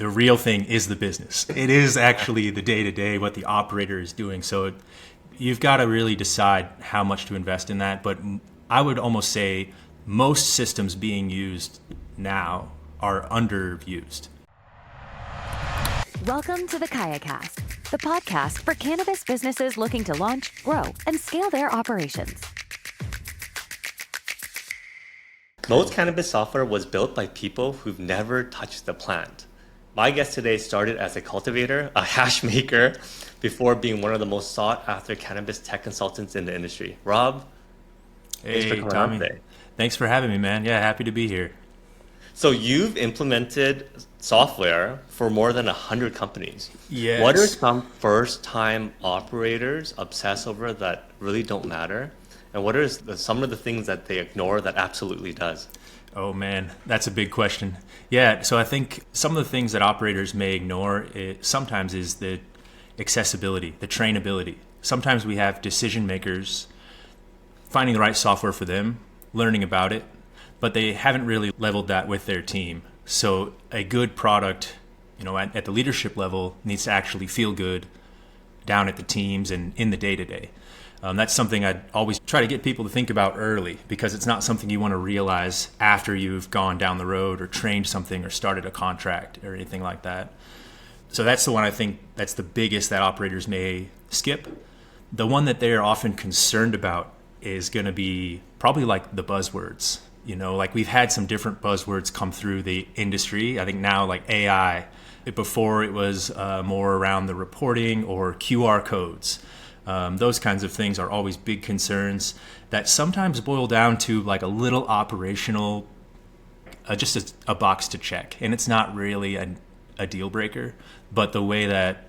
the real thing is the business. It is actually the day-to-day, what the operator is doing. So you've got to really decide how much to invest in that. But I would almost say most systems being used now are underused. Welcome to the KayaCast, the podcast for cannabis businesses looking to launch, grow, and scale their operations. Most cannabis software was built by people who've never touched the plant. My guest today started as a cultivator, a hash maker, before being one of the most sought-after cannabis tech consultants in the industry. Rob, thanks for coming on today. Thanks for having me, man. Yeah, happy to be here. So you've implemented software for more than 100 companies. Yes. What are some first-time operators obsess over that really don't matter? And what are some of the things that they ignore that absolutely does? Oh man, that's a big question. Yeah, so I think some of the things that operators may ignore sometimes is the accessibility, the trainability. Sometimes we have decision makers finding the right software for them, learning about it, but they haven't really leveled that with their team. So a good product, at the leadership level needs to actually feel good down at the teams and in the day-to-day. That's something I'd always try to get people to think about early, because it's not something you want to realize after you've gone down the road or trained something or started a contract or anything like that. So that's the one I think that's the biggest that operators may skip. The one that they're often concerned about is going to be probably like the buzzwords. Like we've had some different buzzwords come through the industry. I think now like AI, before it was more around the reporting or QR codes. Those kinds of things are always big concerns that sometimes boil down to like a little operational, just a box to check. And it's not really a deal breaker, but the way that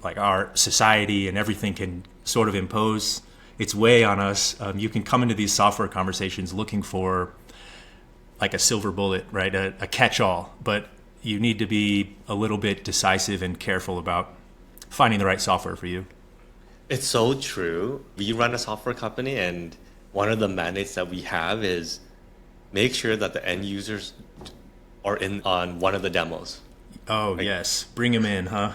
like our society and everything can sort of impose its way on us, you can come into these software conversations looking for like a silver bullet, right? A catch-all, but you need to be a little bit decisive and careful about finding the right software for you. It's so true. We run a software company, and one of the mandates that we have is make sure that the end users are in on one of the demos. Oh, yes. Bring them in, huh?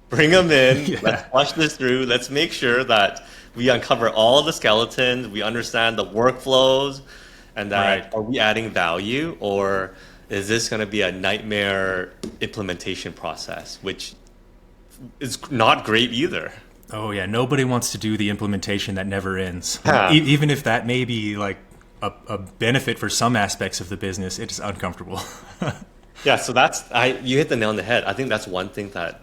Bring them in. Yeah. Let's flush this through. Let's make sure that we uncover all the skeletons, we understand the workflows, and that Right. Are we adding value, or is this going to be a nightmare implementation process, which is not great either. Oh yeah, nobody wants to do the implementation that never ends. Yeah. Even if that may be like a benefit for some aspects of the business, it's uncomfortable. Yeah, so you hit the nail on the head. I think that's one thing that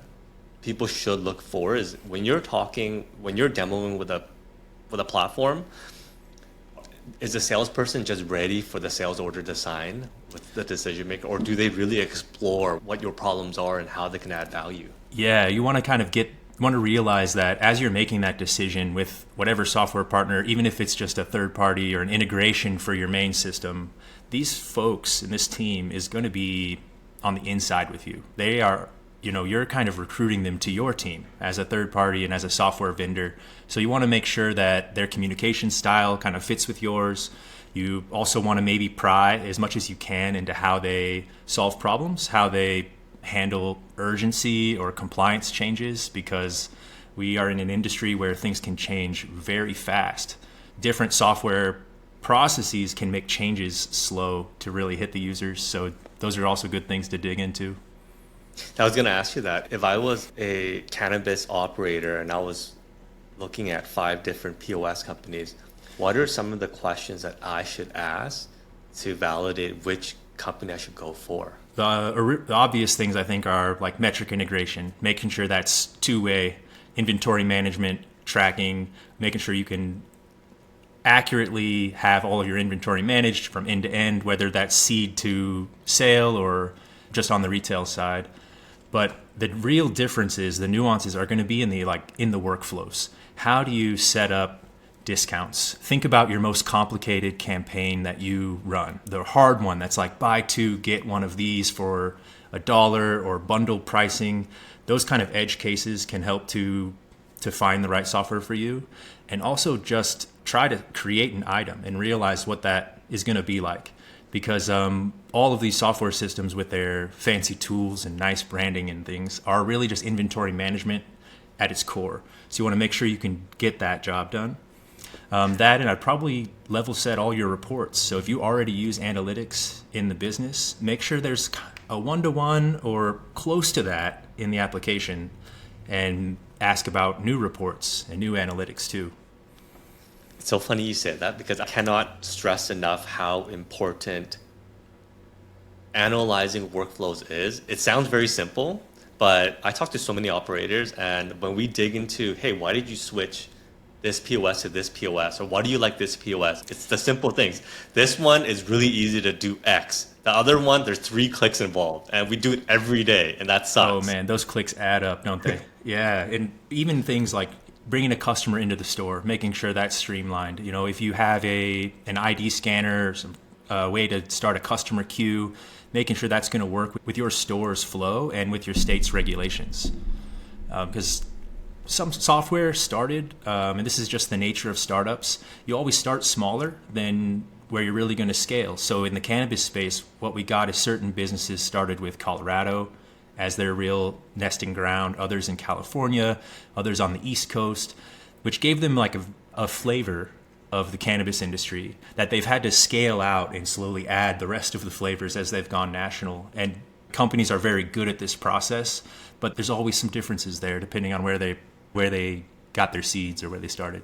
people should look for is when you're demoing with a platform, is the salesperson just ready for the sales order to sign with the decision maker, or do they really explore what your problems are and how they can add value? Yeah, you want to realize that as you're making that decision with whatever software partner, even if it's just a third party or an integration for your main system, these folks in this team is going to be on the inside with you. They are, you're kind of recruiting them to your team as a third party and as a software vendor. So you want to make sure that their communication style kind of fits with yours. You also want to maybe pry as much as you can into how they solve problems, how they handle urgency or compliance changes, because we are in an industry where things can change very fast. Different software processes can make changes slow to really hit the users. So those are also good things to dig into. I was going to ask you that. If I was a cannabis operator and I was looking at 5 different POS companies, what are some of the questions that I should ask to validate which company I should go for? The obvious things I think are like metric integration, making sure that's two-way, inventory management, tracking, making sure you can accurately have all of your inventory managed from end to end, whether that's seed to sale or just on the retail side. But the real differences, the nuances are going to be in the workflows. How do you set up discounts? Think about your most complicated campaign that you run. The hard one that's like buy 2, get 1 of these for $1 or bundle pricing. Those kind of edge cases can help to find the right software for you. And also just try to create an item and realize what that is going to be like. because all of these software systems with their fancy tools and nice branding and things are really just inventory management at its core. So you want to make sure you can get that job done. That, and I'd probably level set all your reports. So if you already use analytics in the business, make sure there's a one-to-one or close to that in the application, and ask about new reports and new analytics too. It's so funny you said that, because I cannot stress enough how important analyzing workflows is. It sounds very simple, but I talk to so many operators, and when we dig into, hey, why did you switch this POS to this POS, or why do you like this POS? It's the simple things. This one is really easy to do X. The other one, there's 3 clicks involved, and we do it every day, and that sucks. Oh man, those clicks add up, don't they? Yeah, and even things like bringing a customer into the store, making sure that's streamlined. You know, if you have an ID scanner or some way to start a customer queue, making sure that's going to work with your store's flow and with your state's regulations. Because some software started, and this is just the nature of startups, you always start smaller than where you're really going to scale. So in the cannabis space, what we got is certain businesses started with Colorado as their real nesting ground, others in California, others on the East Coast, which gave them like a flavor of the cannabis industry that they've had to scale out and slowly add the rest of the flavors as they've gone national. And companies are very good at this process, but there's always some differences there depending on where they got their seeds or where they started.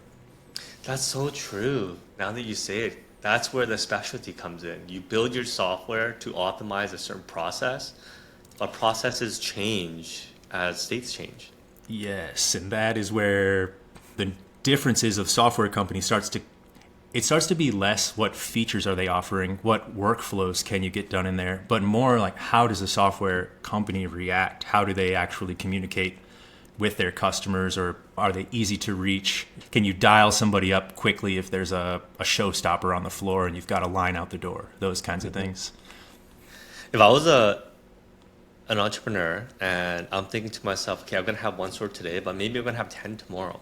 That's so true. Now that you say it, that's where the specialty comes in. You build your software to optimize a certain process, but processes change as states change. Yes, and that is where the differences of software companies starts to be less what features are they offering, what workflows can you get done in there, but more like how does a software company react? How do they actually communicate with their customers, or are they easy to reach? Can you dial somebody up quickly if there's a showstopper on the floor and you've got a line out the door? Those kinds of things. If I was an entrepreneur and I'm thinking to myself, okay, I'm going to have 1 store today, but maybe I'm going to have 10 tomorrow.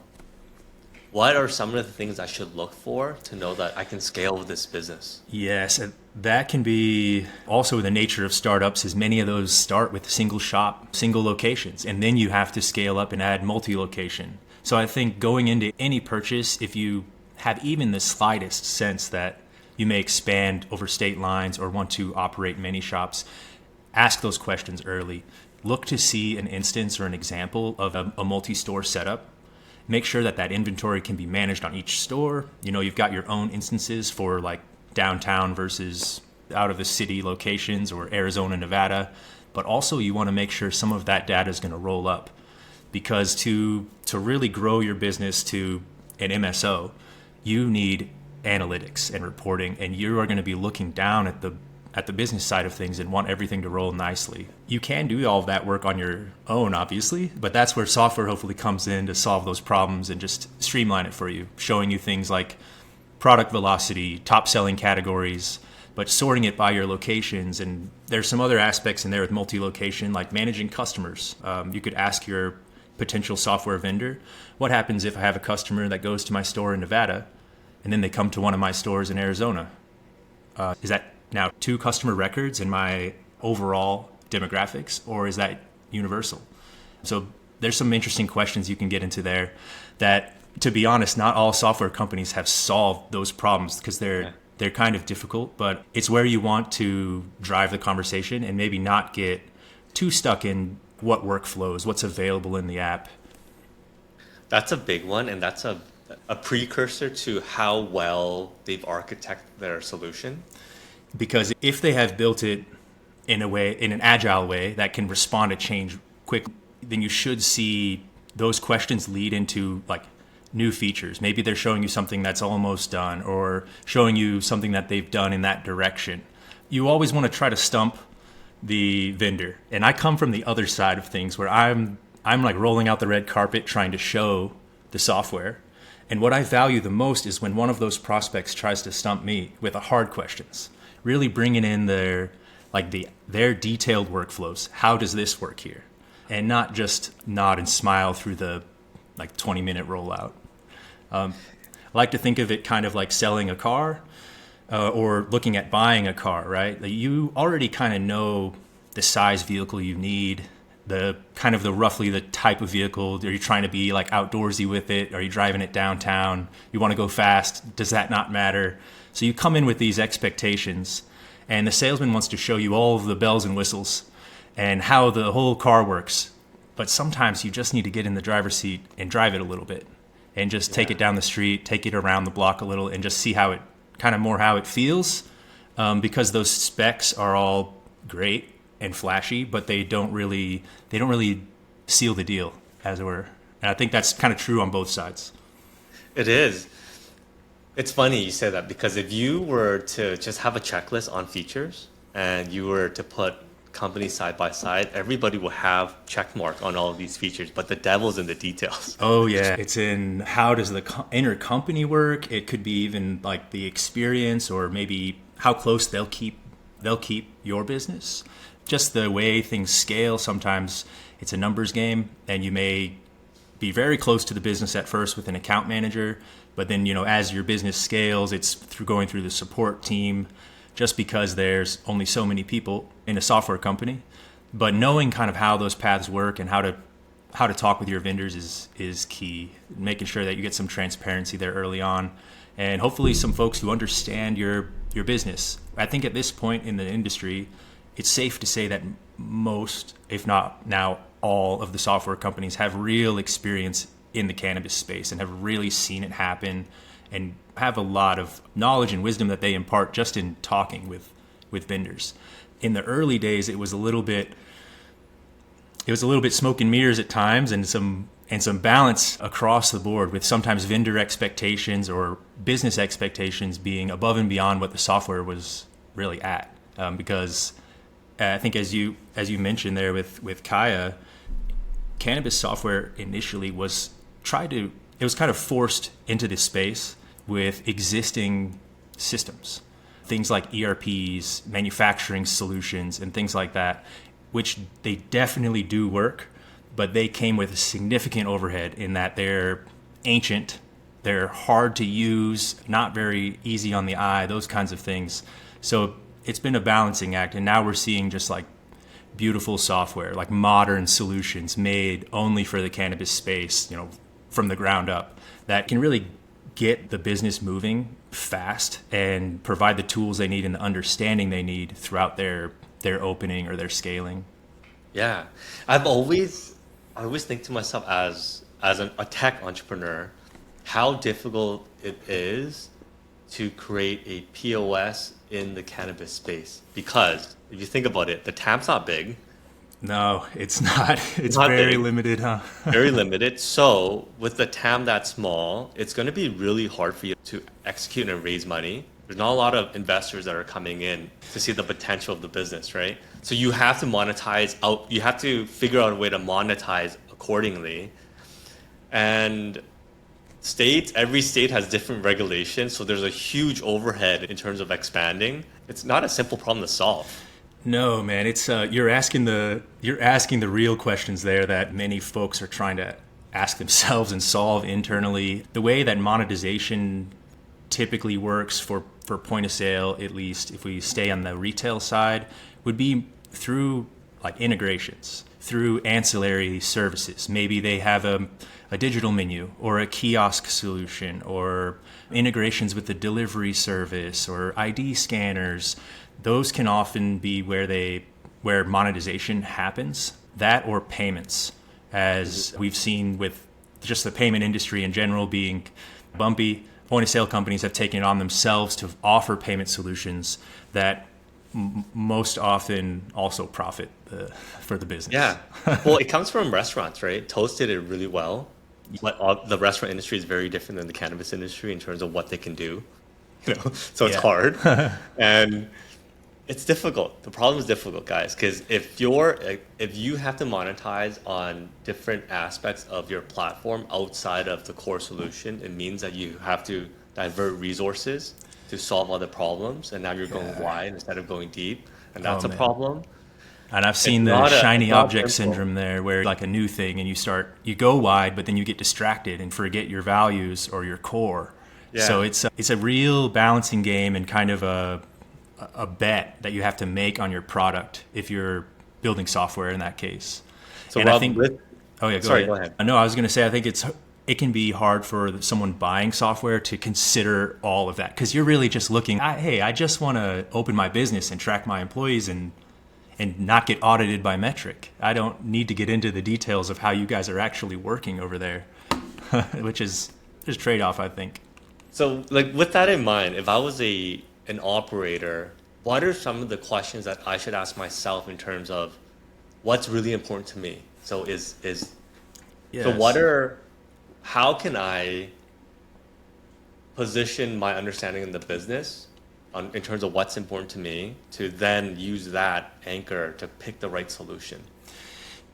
What are some of the things I should look for to know that I can scale with this business? Yes, and that can be also the nature of startups, is many of those start with single shop, single locations, and then you have to scale up and add multi-location. So I think going into any purchase, if you have even the slightest sense that you may expand over state lines or want to operate many shops, ask those questions early. Look to see an instance or an example of a multi-store setup. Make sure that inventory can be managed on each store. You know, you've got your own instances for like downtown versus out of the city locations or Arizona, Nevada. But also you want to make sure some of that data is going to roll up, because to really grow your business to an MSO, you need analytics and reporting, and you are going to be looking down at the business side of things and want everything to roll nicely. You can do all of that work on your own, obviously, but that's where software hopefully comes in to solve those problems and just streamline it for you, showing you things like product velocity, top selling categories, but sorting it by your locations. And there's some other aspects in there with multi-location, like managing customers. You could ask your potential software vendor, what happens if I have a customer that goes to my store in Nevada and then they come to one of my stores in Arizona? Is that now 2 customer records in my overall demographics, or is that universal? So there's some interesting questions you can get into there that, to be honest, not all software companies have solved those problems, because they're kind of difficult, but it's where you want to drive the conversation and maybe not get too stuck in what workflows, what's available in the app. That's a big one, and that's a precursor to how well they've architected their solution. Because if they have built it in an agile way that can respond to change quickly, then you should see those questions lead into like new features. Maybe they're showing you something that's almost done, or showing you something that they've done in that direction. You always want to try to stump the vendor. And I come from the other side of things, where I'm like rolling out the red carpet trying to show the software. And what I value the most is when one of those prospects tries to stump me with the hard questions. Really bringing in their detailed workflows. How does this work here? And not just nod and smile through the 20-minute rollout. I like to think of it kind of like selling a car. or looking at buying a car, right? Like you already kind of know the size vehicle you need, the kind of the roughly the type of vehicle. Are you trying to be like outdoorsy with it? Are you driving it downtown? You want to go fast? Does that not matter? So you come in with these expectations, and the salesman wants to show you all of the bells and whistles and how the whole car works. But sometimes you just need to get in the driver's seat and drive it a little bit and just take it down the street, take it around the block a little, and just see how it kind of more how it feels, because those specs are all great and flashy, but they don't really seal the deal, as it were. And I think that's kind of true on both sides. It is. It's funny you say that, because if you were to just have a checklist on features and you were to put companies side by side, everybody will have check mark on all of these features, but the devil's in the details. Oh yeah, it's in how does the inner company work. It could be even like the experience, or maybe how close they'll keep your business. Just the way things scale. Sometimes it's a numbers game, and you may be very close to the business at first with an account manager, but then as your business scales, it's through going through the support team, just because there's only so many people in a software company. But knowing kind of how those paths work and how to talk with your vendors is key. Making sure that you get some transparency there early on, and hopefully some folks who understand your business. I think at this point in the industry, it's safe to say that most, if not now all, of the software companies have real experience in the cannabis space and have really seen it happen, and have a lot of knowledge and wisdom that they impart just in talking with vendors. In the early days, it was a little bit smoke and mirrors at times, and some balance across the board, with sometimes vendor expectations or business expectations being above and beyond what the software was really at. Because I think as you mentioned there with Kaya, cannabis software initially was kind of forced into this space with existing systems, things like ERPs, manufacturing solutions, and things like that, which they definitely do work, but they came with a significant overhead in that they're ancient, they're hard to use, not very easy on the eye, those kinds of things. So it's been a balancing act, and now we're seeing just like beautiful software, like modern solutions made only for the cannabis space, from the ground up, that can really get the business moving fast and provide the tools they need and the understanding they need throughout their opening or their scaling. Yeah, I always think to myself as a tech entrepreneur, how difficult it is to create a POS in the cannabis space. Because if you think about it, the TAM's not big. No, it's not. It's not very big. Limited, huh? Very limited. So with the TAM that small, it's going to be really hard for you to execute and raise money. There's not a lot of investors that are coming in to see the potential of the business, right? So you have to monetize out. You have to figure out a way to monetize accordingly. And every state has different regulations, so there's a huge overhead in terms of expanding. It's not a simple problem to solve. No, man, it's you're asking the real questions there that many folks are trying to ask themselves and solve internally. The way that monetization typically works for point of sale, at least if we stay on the retail side, would be through like integrations, through ancillary services. Maybe they have a digital menu or a kiosk solution, or integrations with the delivery service or ID scanners. Those can often be where monetization happens. That or payments, as we've seen with just the payment industry in general being bumpy. Point of sale companies have taken it on themselves to offer payment solutions that most often also profit for the business. Yeah. Well, it comes from restaurants, right? Toast did it really well. But the restaurant industry is very different than the cannabis industry in terms of what they can do. So it's hard. And it's difficult. The problem is difficult, guys, because if you have to monetize on different aspects of your platform outside of the core solution, it means that you have to divert resources to solve other problems, and now you're going wide instead of going deep, and that's a problem. And I've seen the shiny object syndrome there, where like a new thing and you go wide, but then you get distracted and forget your values or your core. Yeah. So it's a real balancing game and kind of a bet that you have to make on your product if you're building software in that case. So And Rob, I think, oh yeah, go ahead. No, I was going to say I think it can be hard for someone buying software to consider all of that because you're really just looking. Hey, I just want to open my business and track my employees and not get audited by metric. I don't need to get into the details of how you guys are actually working over there, which is there's a trade-off, I think. So, like with that in mind, if I was an operator, what are some of the questions that I should ask myself in terms of what's really important to me? So Yes. how can I position my understanding in the business in terms of what's important to me to then use that anchor to pick the right solution?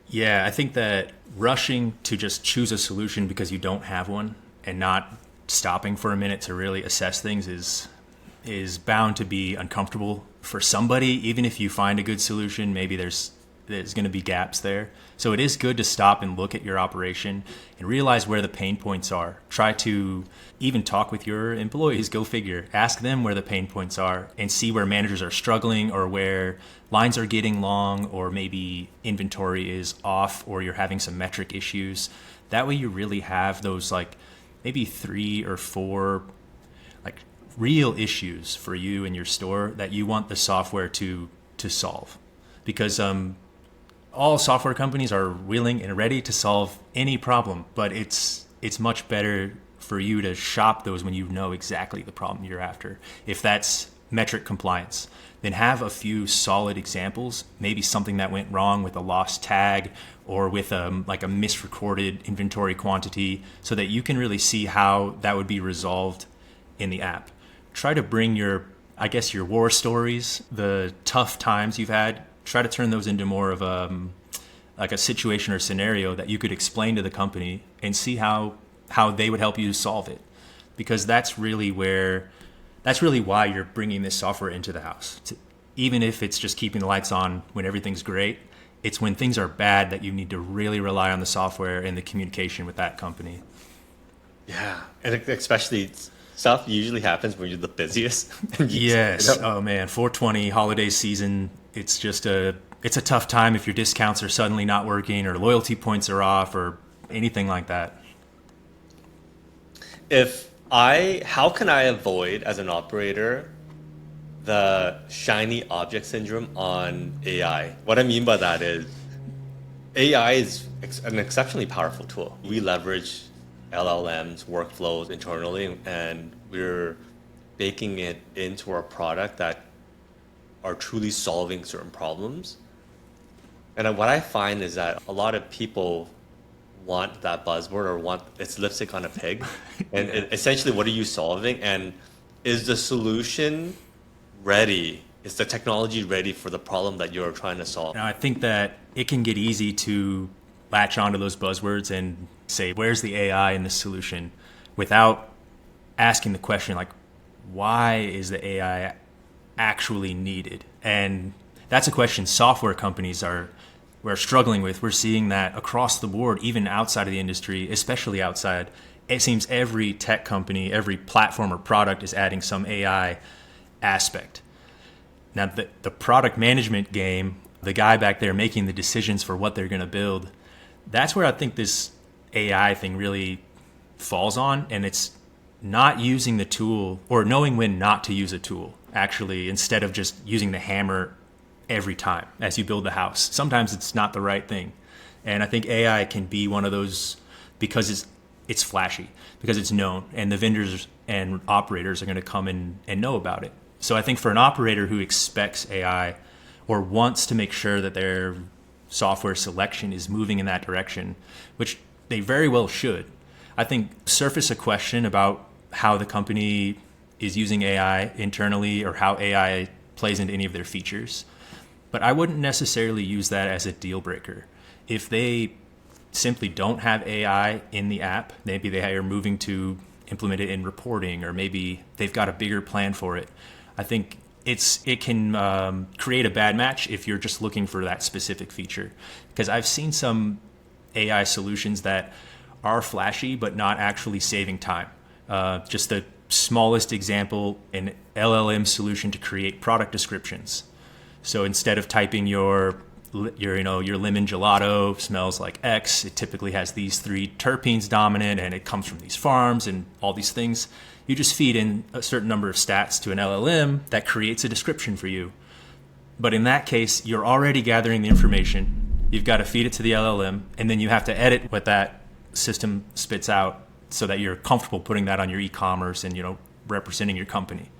Yeah, I think that rushing to just choose a solution because you don't have one and not stopping for a minute to really assess things is bound to be uncomfortable for somebody. Even if you find a good solution, maybe there's going to be gaps there. So it is good to stop and look at your operation and realize where the pain points are. Try to even talk with your employees, go figure. Ask them where the pain points are and see where managers are struggling or where lines are getting long or maybe inventory is off or you're having some metric issues. That way you really have those like maybe 3 or 4 like real issues for you and your store that you want the software to solve. Because all software companies are willing and ready to solve any problem, but it's much better for you to shop those when you know exactly the problem you're after. If that's metric compliance, then have a few solid examples, maybe something that went wrong with a lost tag or with like a misrecorded inventory quantity so that you can really see how that would be resolved in the app. Try to bring your war stories, the tough times you've had, try to turn those into more of like a situation or scenario that you could explain to the company and see how they would help you solve it. Because that's really why you're bringing this software into the house. Even if it's just keeping the lights on when everything's great, it's when things are bad that you need to really rely on the software and the communication with that company. Yeah, and especially stuff usually happens when you're the busiest. Yes. Oh man, 420 holiday season. It's just it's a tough time if your discounts are suddenly not working or loyalty points are off or anything like that. How can I avoid as an operator the shiny object syndrome on AI? What I mean by that is AI is an exceptionally powerful tool. We leverage LLMs, workflows internally, and we're baking it into our product that are truly solving certain problems. And what I find is that a lot of people want that buzzword or want it's lipstick on a pig. And essentially, what are you solving? And is the solution ready? Is the technology ready for the problem that you're trying to solve? Now, I think that it can get easy to latch onto those buzzwords and say, where's the AI in this solution? Without asking the question, like, why is the AI actually needed? And that's a question software companies we're struggling with. We're seeing that across the board, even outside of the industry, especially outside. It seems every tech company, every platform or product is adding some AI aspect. Now, the product management game, the guy back there making the decisions for what they're going to build, that's where I think this AI thing really falls on. And it's not using the tool or knowing when not to use a tool, actually, instead of just using the hammer every time as you build the house. Sometimes it's not the right thing. And I think AI can be one of those because it's flashy, because it's known, and the vendors and operators are going to come in and know about it. So I think for an operator who expects AI or wants to make sure that their software selection is moving in that direction, which they very well should, I think surface a question about how the company is using AI internally or how AI plays into any of their features. But I wouldn't necessarily use that as a deal breaker. If they simply don't have AI in the app, maybe they are moving to implement it in reporting, or maybe they've got a bigger plan for it, I think it can create a bad match if you're just looking for that specific feature. Because I've seen some AI solutions that are flashy but not actually saving time. Just the smallest example, an LLM solution to create product descriptions. So instead of typing your lemon gelato smells like X, it typically has these 3 terpenes dominant and it comes from these farms and all these things. You just feed in a certain number of stats to an LLM that creates a description for you. But in that case, you're already gathering the information. You've got to feed it to the LLM, and then you have to edit what that system spits out so that you're comfortable putting that on your e-commerce and, representing your company.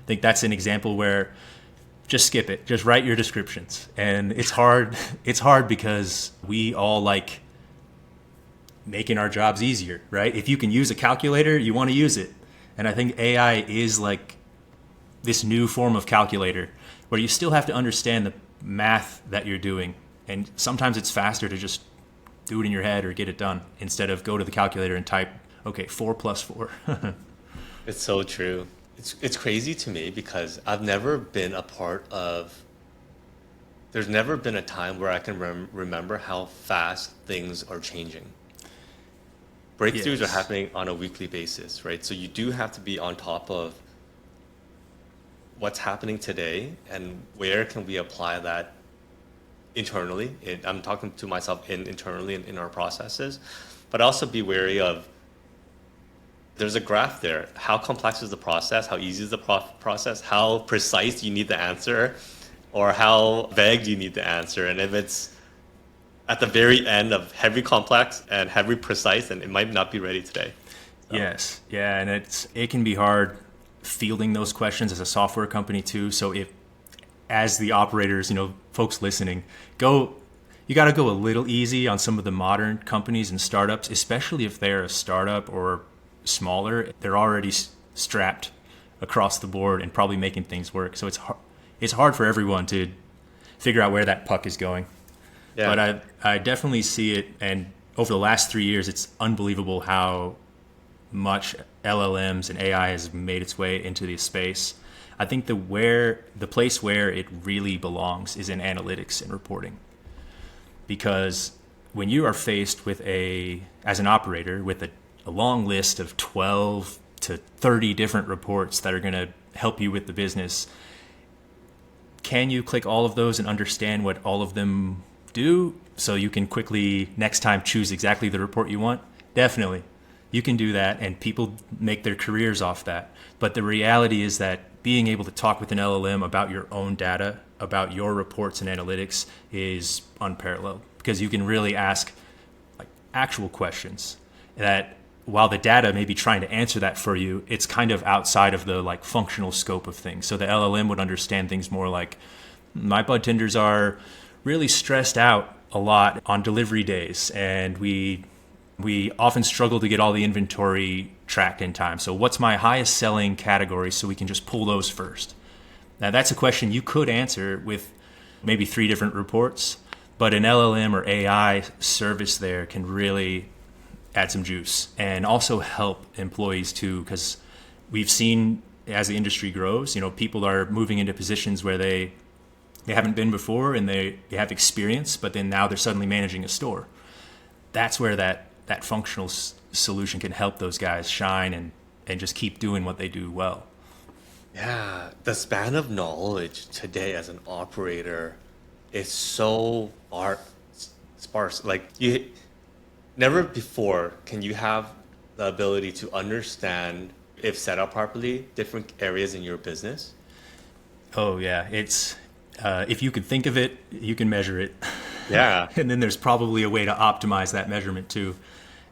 I think that's an example where just skip it. Just write your descriptions. And it's hard. It's hard because we all like making our jobs easier, right? If you can use a calculator, you want to use it. And I think AI is like this new form of calculator where you still have to understand the math that you're doing. And sometimes it's faster to just do it in your head or get it done instead of go to the calculator and type, okay, 4 plus 4. It's so true. It's crazy to me because I've never been a part of, there's never been a time where I can remember how fast things are changing. Breakthroughs are happening on a weekly basis, right? So you do have to be on top of what's happening today and where can we apply that internally. I'm talking to myself internally in our processes, but also be wary of, there's a graph there. How complex is the process? How easy is the process? How precise do you need the answer? Or how vague do you need the answer? And if it's at the very end of heavy complex and heavy precise, then it might not be ready today. So. Yes. Yeah. And it can be hard fielding those questions as a software company too. So as the operators, folks listening, you got to go a little easy on some of the modern companies and startups, especially if they're a startup or smaller. They're already strapped across the board and probably making things work. So it's hard for everyone to figure out where that puck is going. Yeah. But I definitely see it. And over the last 3 years, it's unbelievable how much LLMs and AI has made its way into the space. I think the place where it really belongs is in analytics and reporting. Because when you are faced with as an operator, with a long list of 12 to 30 different reports that are going to help you with the business, can you click all of those and understand what all of them do so you can quickly next time choose exactly the report you want? Definitely. You can do that, and people make their careers off that. But the reality is that being able to talk with an LLM about your own data, about your reports and analytics is unparalleled, because you can really ask actual questions that, while the data may be trying to answer that for you, it's kind of outside of the functional scope of things. So the LLM would understand things more like, my budtenders are really stressed out a lot on delivery days, and we often struggle to get all the inventory tracked in time. So what's my highest selling category so we can just pull those first? Now that's a question you could answer with maybe 3 different reports, but an LLM or AI service there can really add some juice and also help employees too, because we've seen as the industry grows, people are moving into positions where they haven't been before and they have experience, but then now they're suddenly managing a store. That's where that functional solution can help those guys shine and just keep doing what they do well. Yeah, the span of knowledge today as an operator is so sparse. Never before can you have the ability to understand, if set up properly, different areas in your business. Oh yeah, it's if you could think of it, you can measure it. Yeah. And then there's probably a way to optimize that measurement too.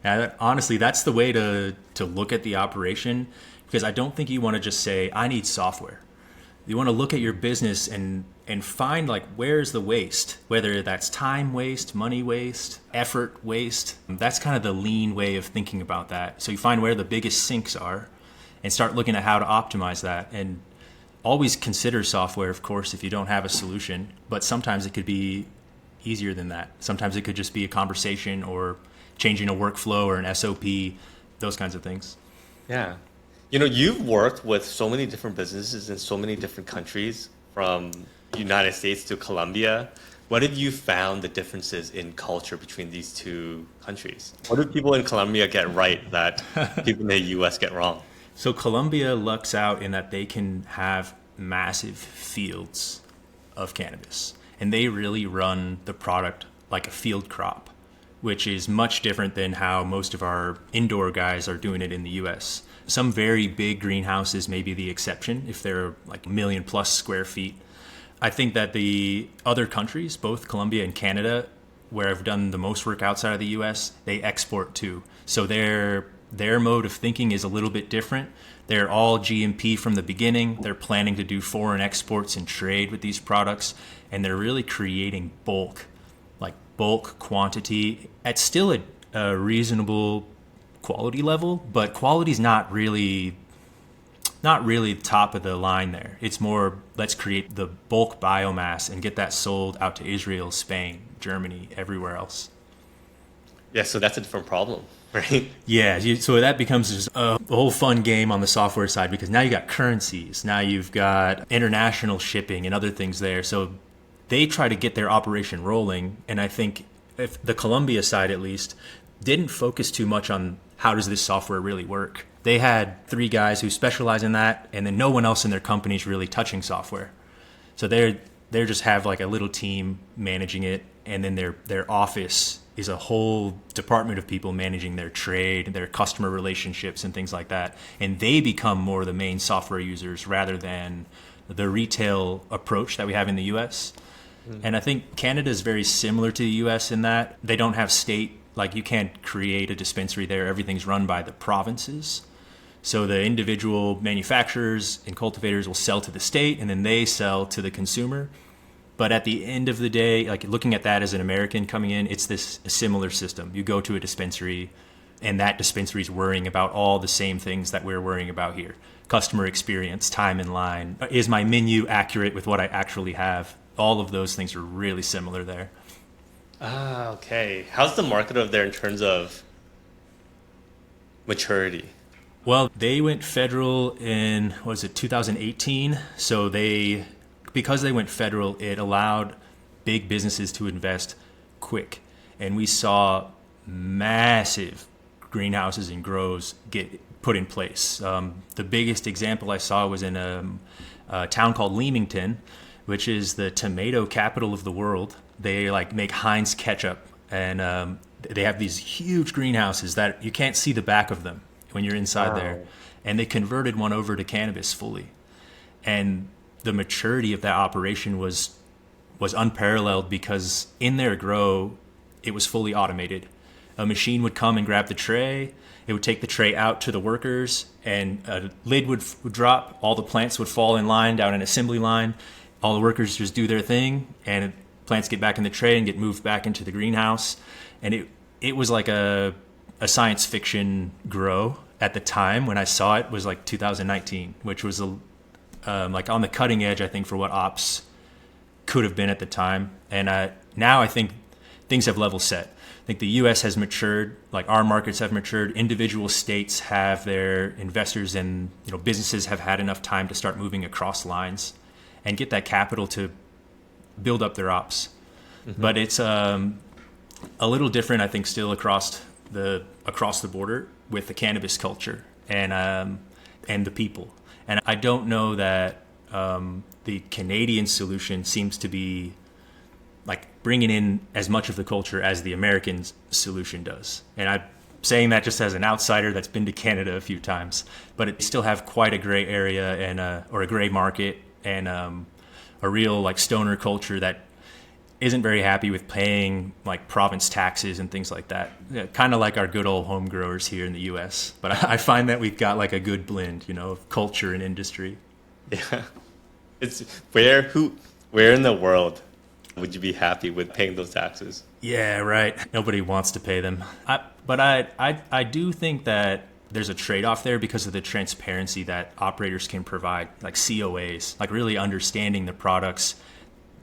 And honestly, that's the way to look at the operation, because I don't think you want to just say, I need software. You want to look at your business and find where's the waste, whether that's time waste, money waste, effort waste. That's kind of the lean way of thinking about that. So you find where the biggest sinks are and start looking at how to optimize that. And always consider software, of course, if you don't have a solution, but sometimes it could be easier than that. Sometimes it could just be a conversation or changing a workflow or an SOP, those kinds of things. Yeah. You've worked with so many different businesses in so many different countries, from United States to Colombia. What have you found the differences in culture between these 2 countries? What do people in Colombia get right that people in the US get wrong? So Colombia lucks out in that they can have massive fields of cannabis, and they really run the product like a field crop, which is much different than how most of our indoor guys are doing it in the US. Some very big greenhouses may be the exception if they're like 1,000,000+ square feet. I think that the other countries, both Colombia and Canada, where I've done the most work outside of the US, they export too. So their mode of thinking is a little bit different. They're all GMP from the beginning. They're planning to do foreign exports and trade with these products, and they're really creating bulk quantity at still a reasonable quality level, but quality's not really top of the line there. It's more, let's create the bulk biomass and get that sold out to Israel, Spain, Germany, everywhere else. Yeah, so that's a different problem, right? Yeah, so that becomes just a whole fun game on the software side, because now you got currencies, now you've got international shipping and other things there. So they try to get their operation rolling, and I think if the Colombia side at least didn't focus too much on how does this software really work. They had 3 guys who specialize in that, and then no one else in their company is really touching software. So they just have like a little team managing it, and then their office is a whole department of people managing their trade, their customer relationships and things like that. And they become more the main software users rather than the retail approach that we have in the US. And I think Canada is very similar to the US in that they don't have state, like you can't create a dispensary there. Everything's run by the provinces. So the individual manufacturers and cultivators will sell to the state, and then they sell to the consumer. But at the end of the day, like looking at that as an American coming in, it's a similar system. You go to a dispensary, and that dispensary is worrying about all the same things that we're worrying about here. Customer experience, time in line. Is my menu accurate with what I actually have? All of those things are really similar there. Ah, okay. How's the market over there in terms of maturity? Well, they went federal in, 2018? So because they went federal, it allowed big businesses to invest quick. And we saw massive greenhouses and grows get put in place. The biggest example I saw was in a town called Leamington, which is the tomato capital of the world. They make Heinz ketchup, and they have these huge greenhouses that you can't see the back of them when you're inside there. And they converted one over to cannabis fully. And the maturity of that operation was unparalleled, because in their grow, it was fully automated. A machine would come and grab the tray. It would take the tray out to the workers, and a lid would drop. All the plants would fall in line down an assembly line. All the workers just do their thing, and plants get back in the tray and get moved back into the greenhouse. And it was like a science fiction grow at the time. When I saw it was like 2019, which was like on the cutting edge, I think, for what ops could have been at the time. And now I think things have level set. I think the U.S. has matured, like our markets have matured. Individual states have their investors, and businesses have had enough time to start moving across lines and get that capital to build up their ops. Mm-hmm. But it's a little different, I think, still across the border with the cannabis culture and the people. And I don't know that the Canadian solution seems to be like bringing in as much of the culture as the American solution does. And I'm saying that just as an outsider that's been to Canada a few times, but it still have quite a gray area and or a gray market, and a real like stoner culture that isn't very happy with paying like province taxes and things like that. Yeah, kind of like our good old home growers here in the US. But I find that we've got like a good blend, of culture and industry. Yeah. It's where in the world would you be happy with paying those taxes? Yeah, right. Nobody wants to pay them. But I do think that there's a trade-off there because of the transparency that operators can provide, like COAs, like really understanding the products.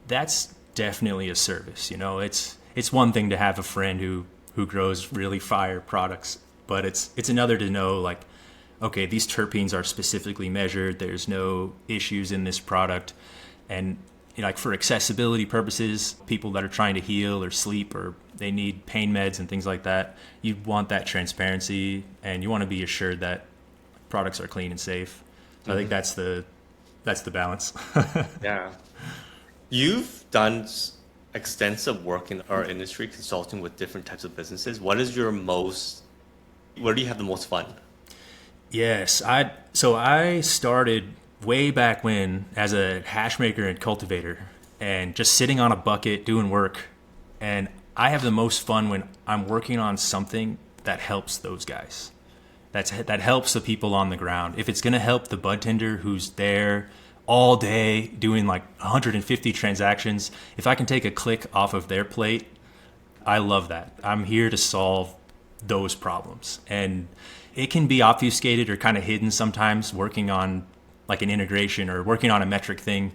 That's definitely a service. It's one thing to have a friend who grows really fire products, but it's another to know, like, okay, these terpenes are specifically measured. There's no issues in this product. And like for accessibility purposes, people that are trying to heal or sleep, or they need pain meds and things like that, you want that transparency, and you want to be assured that products are clean and safe. So I think that's the balance. Yeah. You've done extensive work in our industry, consulting with different types of businesses. Where do you have the most fun? Yes, I started way back when as a hash maker and cultivator, and just sitting on a bucket doing work. And I have the most fun when I'm working on something that helps those guys. That helps the people on the ground. If it's going to help the bud tender who's there all day doing like 150 transactions, if I can take a click off of their plate, I love that. I'm here to solve those problems. And it can be obfuscated or kind of hidden sometimes working on like an integration or working on a metric thing,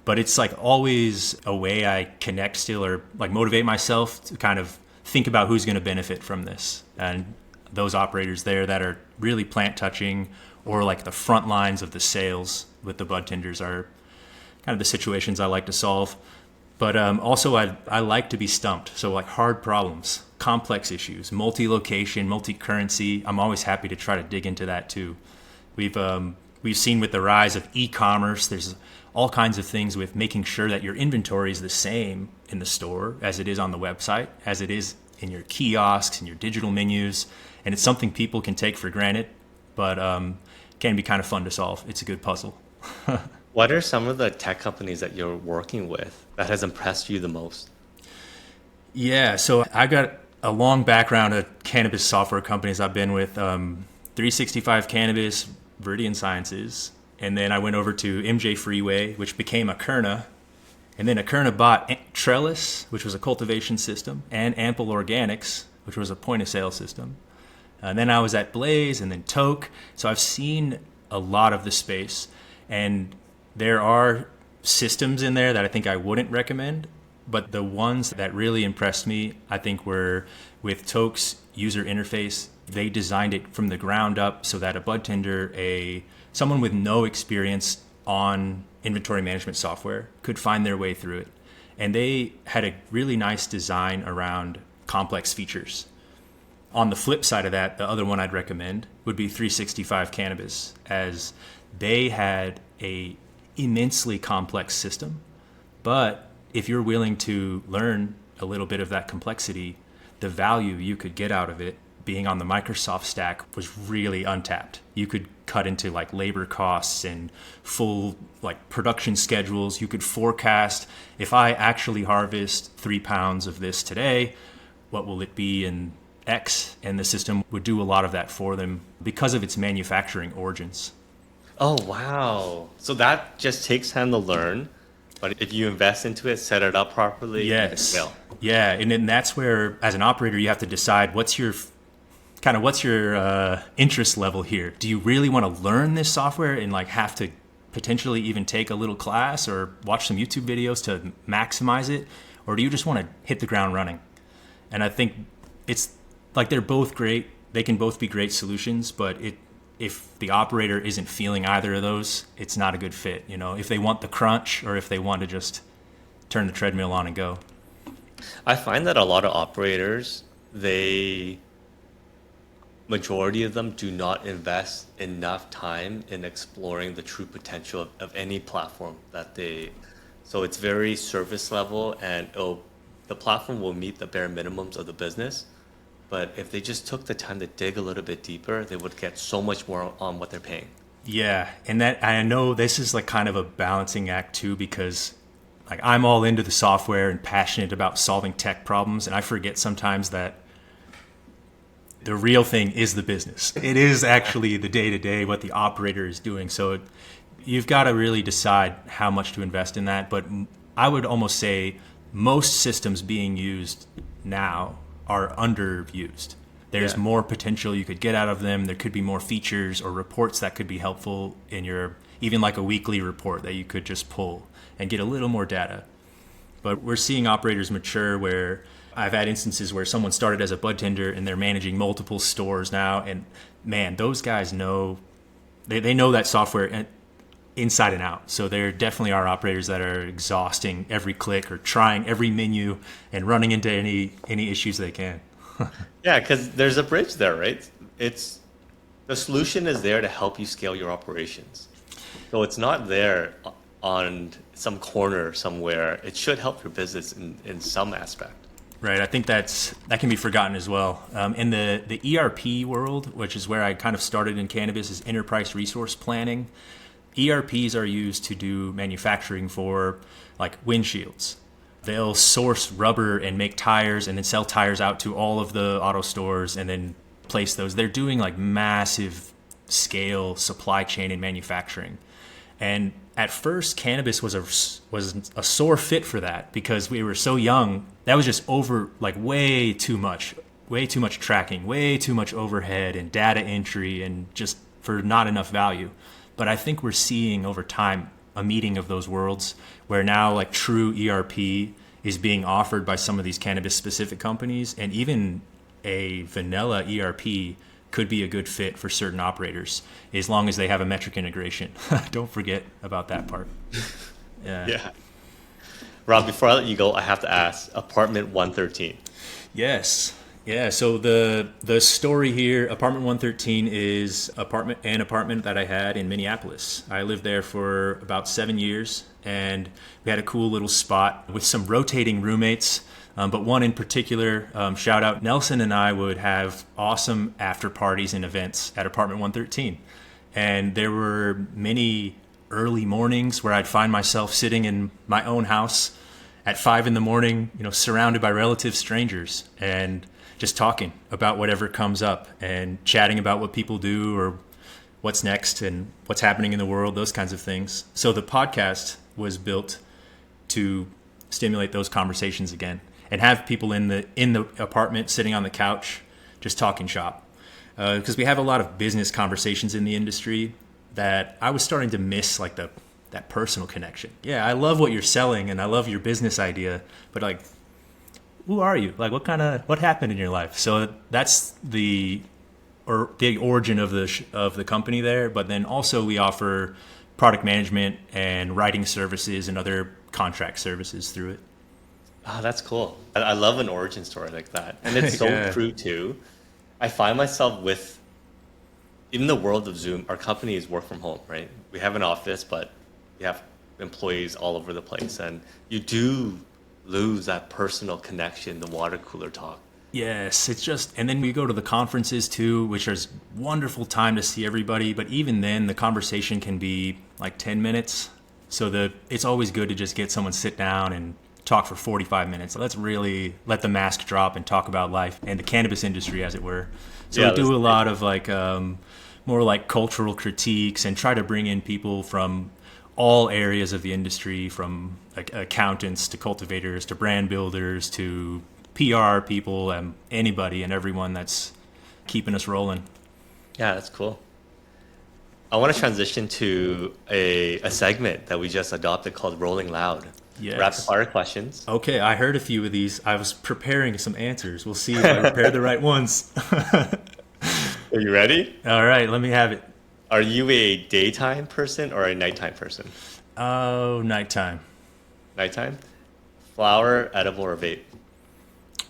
but it's like always a way I connect still or like motivate myself to kind of think about who's going to benefit from this. And those operators there that are really plant touching or like the front lines of the sales with the bud tenders are kind of the situations I like to solve. But also I like to be stumped. So like hard problems, complex issues, multi-location, multi-currency. I'm always happy to try to dig into that too. We've seen with the rise of e-commerce, there's all kinds of things with making sure that your inventory is the same in the store as it is on the website, as it is in your kiosks and your digital menus. And it's something people can take for granted, but can be kind of fun to solve. It's a good puzzle. What are some of the tech companies that you're working with that has impressed you the most? Yeah, so I got a long background of cannabis software companies. I've been with 365 Cannabis, Viridian Sciences, and then I went over to MJ Freeway, which became Akerna. And then Akerna bought Trellis, which was a cultivation system, and Ample Organics, which was a point-of-sale system. And then I was at Blaze and then Toke. So I've seen a lot of the space. And there are systems in there that I think I wouldn't recommend. But the ones that really impressed me, I think, were with Toke's user interface. They designed it from the ground up so that a bud tender, someone with no experience on inventory management software could find their way through it. And they had a really nice design around complex features. On the flip side of that, the other one I'd recommend would be 365 Cannabis, as they had a immensely complex system. But if you're willing to learn a little bit of that complexity, the value you could get out of it being on the Microsoft stack was really untapped. You could cut into like labor costs and full like production schedules. You could forecast, if I actually harvest 3 pounds of this today, what will it be in X? And the system would do a lot of that for them because of its manufacturing origins. Oh, wow. So that just takes time to learn. But if you invest into it, set it up properly, yes. you will. Yeah, and then that's where, as an operator, you have to decide what's your interest level here. Do you really want to learn this software and like have to potentially even take a little class or watch some YouTube videos to maximize it? Or do you just want to hit the ground running? And I think it's like they're both great. They can both be great solutions, but if the operator isn't feeling either of those, it's not a good fit. You know, if they want the crunch or if they want to just turn the treadmill on and go. I find that a lot of operators, majority of them do not invest enough time in exploring the true potential of any platform so it's very surface level, and the platform will meet the bare minimums of the business. But if they just took the time to dig a little bit deeper, they would get so much more on what they're paying. Yeah, and that I know this is like kind of a balancing act too, because like I'm all into the software and passionate about solving tech problems, and I forget sometimes that the real thing is the business. It is actually the day-to-day, what the operator is doing. So you've got to really decide how much to invest in that. But I would almost say most systems being used now are underused. There's more potential you could get out of them. There could be more features or reports that could be helpful in your, even like a weekly report that you could just pull and get a little more data. But we're seeing operators mature where I've had instances where someone started as a bud tender and they're managing multiple stores now. And man, those guys know, they know that software inside and out. So there definitely are operators that are exhausting every click or trying every menu and running into any issues they can. Yeah, because there's a bridge there, right? It's The solution is there to help you scale your operations. So it's not there on some corner somewhere. It should help your business in some aspect. Right. I think that can be forgotten as well. In the ERP world, which is where I kind of started in cannabis, is enterprise resource planning. ERPs are used to do manufacturing for like windshields. They'll source rubber and make tires and then sell tires out to all of the auto stores and then place those. They're doing like massive scale supply chain and manufacturing. And at first, cannabis was a sore fit for that because we were so young. That was just way too much tracking, way too much overhead and data entry and just for not enough value. But I think we're seeing over time a meeting of those worlds where now like true ERP is being offered by some of these cannabis specific companies, and even a vanilla ERP could be a good fit for certain operators as long as they have a metric integration. Don't forget about that part. Yeah. Rob, before I let you go, I have to ask, Apartment 113. Yes. Yeah, so the story here, Apartment 113 is an apartment that I had in Minneapolis. I lived there for about 7 years, and we had a cool little spot with some rotating roommates. But one in particular, shout out, Nelson and I would have awesome after parties and events at Apartment 113. And there were many early mornings where I'd find myself sitting in my own house at 5 a.m, surrounded by relative strangers and just talking about whatever comes up and chatting about what people do or what's next and what's happening in the world, those kinds of things. So the podcast was built to stimulate those conversations again and have people in the apartment sitting on the couch just talking shop. Because we have a lot of business conversations in the industry that I was starting to miss, like that personal connection. Yeah, I love what you're selling and I love your business idea, but like, who are you? Like, what happened in your life? So that's the origin of the company there. But then also we offer product management and writing services and other contract services through it. Oh, that's cool. I love an origin story like that. And it's so true too. I find myself in the world of Zoom, our companies work from home, right? We have an office, but we have employees all over the place. And you do lose that personal connection, the water cooler talk. Yes, and then we go to the conferences too, which is wonderful time to see everybody. But even then, the conversation can be like 10 minutes. So it's always good to just get someone sit down and talk for 45 minutes. Let's really let the mask drop and talk about life and the cannabis industry, as it were. So we do a lot of more like cultural critiques and try to bring in people from all areas of the industry, from like accountants to cultivators to brand builders to PR people and anybody and everyone that's keeping us rolling. Yeah, that's cool. I want to transition to a segment that we just adopted called Rolling Loud. Yes. Rapid fire questions. Okay, I heard a few of these. I was preparing some answers. We'll see if I prepared the right ones. Are you ready? All right, let me have it. Are you a daytime person or a nighttime person? Oh, nighttime. Nighttime? Flower, edible, or vape?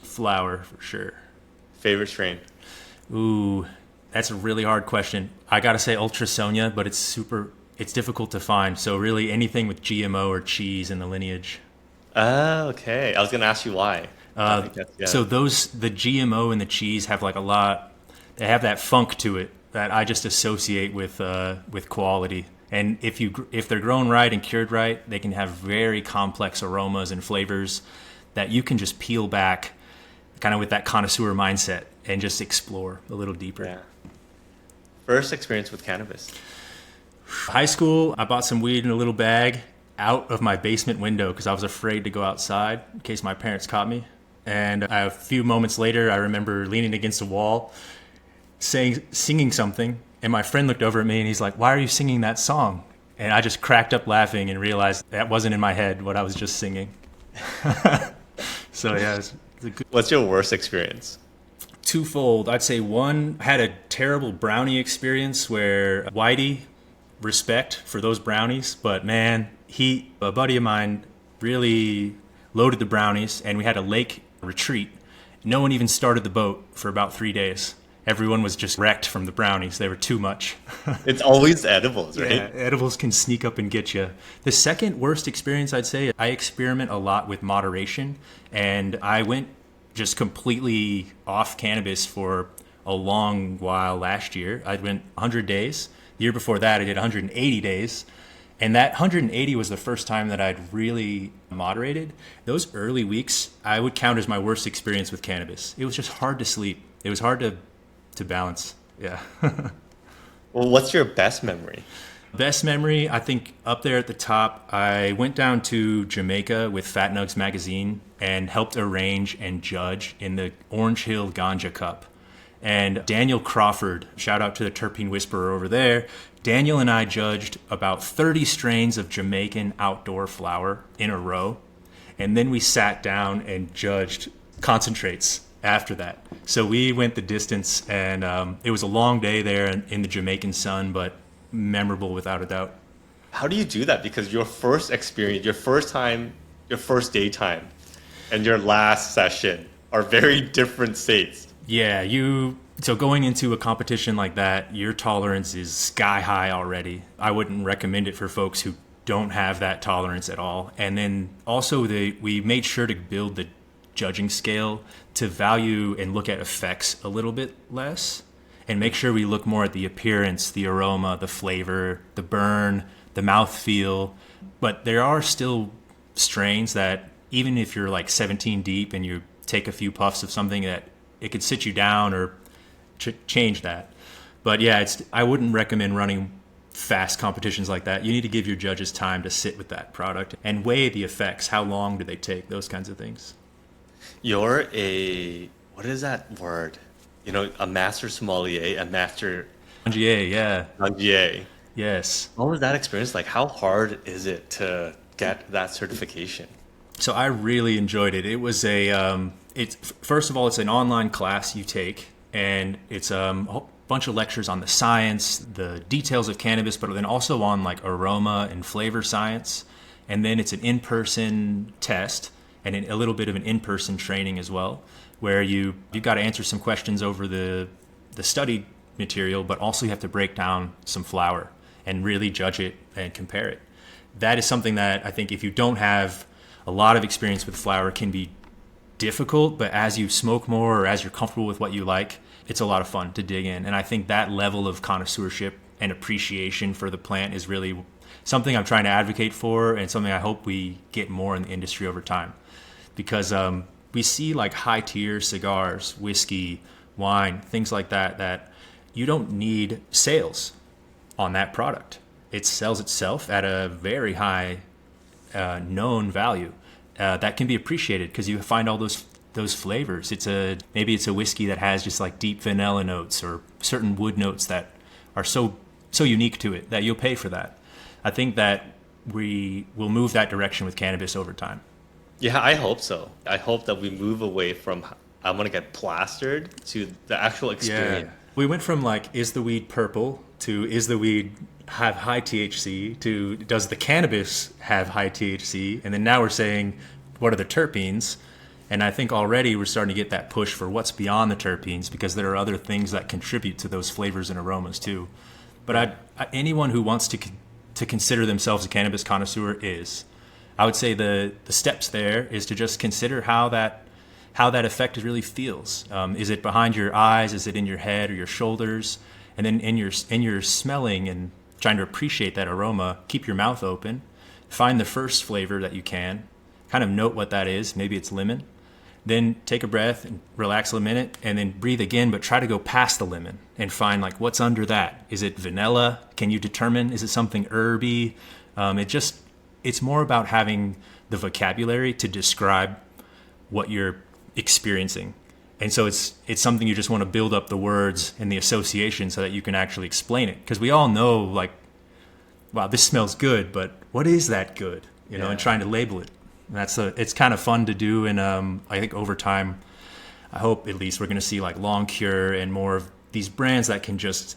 Flower, for sure. Favorite strain? Ooh, that's a really hard question. I gotta say Ultra Sonia, but it's difficult to find. So really anything with GMO or cheese in the lineage. Oh, okay. I was gonna ask you why. So the GMO and the cheese have like they have that funk to it that I just associate with quality. And if they're grown right and cured right, they can have very complex aromas and flavors that you can just peel back kind of with that connoisseur mindset and just explore a little deeper. Yeah. First experience with cannabis? High school, I bought some weed in a little bag out of my basement window because I was afraid to go outside in case my parents caught me. And a few moments later, I remember leaning against a wall, singing something. And my friend looked over at me and he's like, "Why are you singing that song?" And I just cracked up laughing and realized that wasn't in my head what I was just singing. So yeah, it's a good. What's your worst experience? Twofold. I'd say one, I had a terrible brownie experience where Whitey, respect for those brownies, but man, a buddy of mine really loaded the brownies and we had a lake retreat. No one even started the boat for about 3 days. Everyone was just wrecked from the brownies. They were too much. It's always edibles, right? Yeah, edibles can sneak up and get you. The second worst experience, I'd say, I experiment a lot with moderation, and I went just completely off cannabis for a long while last year. I went 100 days. The year before that, I did 180 days. And that 180 was the first time that I'd really moderated. Those early weeks, I would count as my worst experience with cannabis. It was just hard to sleep. It was hard to balance. Yeah. Well, what's your best memory? Best memory, I think up there at the top, I went down to Jamaica with Fat Nugs magazine and helped arrange and judge in the Orange Hill Ganja Cup. And Daniel Crawford, shout out to the Terpene Whisperer over there. Daniel and I judged about 30 strains of Jamaican outdoor flower in a row. And then we sat down and judged concentrates after that. So we went the distance, and it was a long day there in the Jamaican sun, but memorable without a doubt. How do you do that? Because your first experience, your first time, your first daytime, and your last session are very different states. Yeah, so going into a competition like that, your tolerance is sky high already. I wouldn't recommend it for folks who don't have that tolerance at all. And then also we made sure to build the judging scale to value and look at effects a little bit less, and make sure we look more at the appearance, the aroma, the flavor, the burn, the mouthfeel. But there are still strains that even if you're like 17 deep and you take a few puffs of something, that it could sit you down or change that. But yeah, I wouldn't recommend running fast competitions like that. You need to give your judges time to sit with that product and weigh the effects. How long do they take? Those kinds of things. You're what is that word? A master sommelier, a master Congier, yeah. congier. Yes. What was that experience like? How hard is it to get that certification? So I really enjoyed it. It was first of all, it's an online class you take, and it's a whole bunch of lectures on the science, the details of cannabis, but then also on like aroma and flavor science. And then it's an in-person test and a little bit of an in-person training as well, where you've got to answer some questions over the study material, but also you have to break down some flower and really judge it and compare it. That is something that I think if you don't have a lot of experience with flower can be difficult, but as you smoke more or as you're comfortable with what you like, it's a lot of fun to dig in. And I think that level of connoisseurship and appreciation for the plant is really something I'm trying to advocate for, and something I hope we get more in the industry over time. Because we see like high tier cigars, whiskey, wine, things like that you don't need sales on that product. It sells itself at a very high known value that can be appreciated because you find all those flavors. Maybe it's a whiskey that has just like deep vanilla notes or certain wood notes that are so unique to it that you'll pay for that. I think that we will move that direction with cannabis over time. Yeah, I hope so. I hope that we move away from I'm going to get plastered to the actual experience. Yeah. We went from like, is the weed purple to is the weed have high THC to does the cannabis have high THC? And then now we're saying, what are the terpenes? And I think already we're starting to get that push for what's beyond the terpenes, because there are other things that contribute to those flavors and aromas too. But anyone who wants to consider themselves a cannabis connoisseur I would say the steps there is to just consider how that effect really feels. Is it behind your eyes? Is it in your head or your shoulders? And then in your smelling and trying to appreciate that aroma, keep your mouth open. Find the first flavor that you can. Kind of note what that is. Maybe it's lemon. Then take a breath and relax a minute, and then breathe again, but try to go past the lemon and find like what's under that. Is it vanilla? Can you determine? Is it something herby? It's more about having the vocabulary to describe what you're experiencing. And so it's something you just want to build up the words and the association so that you can actually explain it. Because we all know like, wow, this smells good, but what is that good? And trying to label it. And it's kind of fun to do. And I think over time, I hope at least we're going to see like Long Cure and more of these brands that can just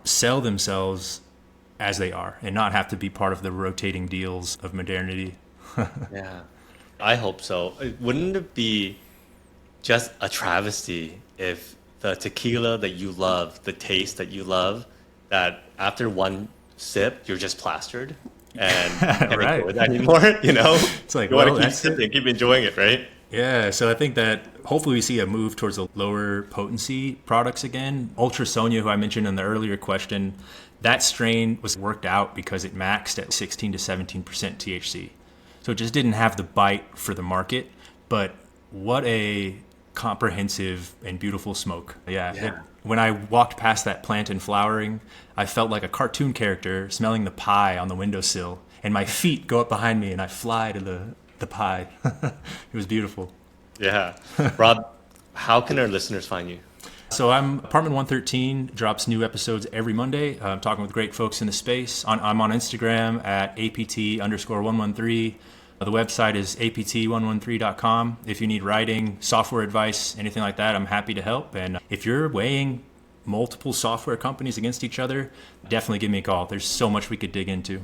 sell themselves as they are and not have to be part of the rotating deals of modernity. Yeah, I hope so. Wouldn't it be just a travesty if the tequila that you love, the taste that you love, that after one sip, you're just plastered and can't Right. enjoy that anymore, you know? It's like, you want well, to keep that's it. sipping, keep enjoying it, right? Yeah, so I think that hopefully we see a move towards the lower potency products again. Ultra Sonia, who I mentioned in the earlier question, that strain was worked out because it maxed at 16 to 17% THC. So it just didn't have the bite for the market, but what a comprehensive and beautiful smoke. Yeah. When I walked past that plant and flowering, I felt like a cartoon character smelling the pie on the windowsill, and my feet go up behind me and I fly to the pie. It was beautiful. Yeah. Rob, how can our listeners find you? So I'm Apartment 113, drops new episodes every Monday. I'm talking with great folks in the space. I'm on Instagram at APT_113. The website is apt113.com. If you need writing, software advice, anything like that, I'm happy to help. And if you're weighing multiple software companies against each other, definitely give me a call. There's so much we could dig into.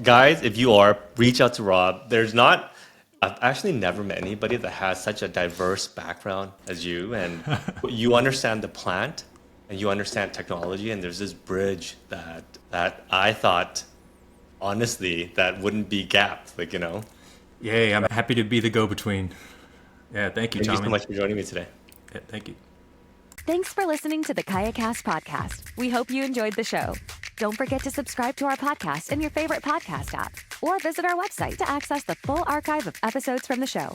Guys, if you are, reach out to Rob. I've actually never met anybody that has such a diverse background as you, and you understand the plant and you understand technology, and there's this bridge that I thought, honestly, that wouldn't be gapped, like, you know. Yay, I'm happy to be the go-between. Yeah, thank you, Tommy. Thank you so much for joining me today. Yeah, thank you. Thanks for listening to the KayaCast podcast. We hope you enjoyed the show. Don't forget to subscribe to our podcast in your favorite podcast app or visit our website to access the full archive of episodes from the show.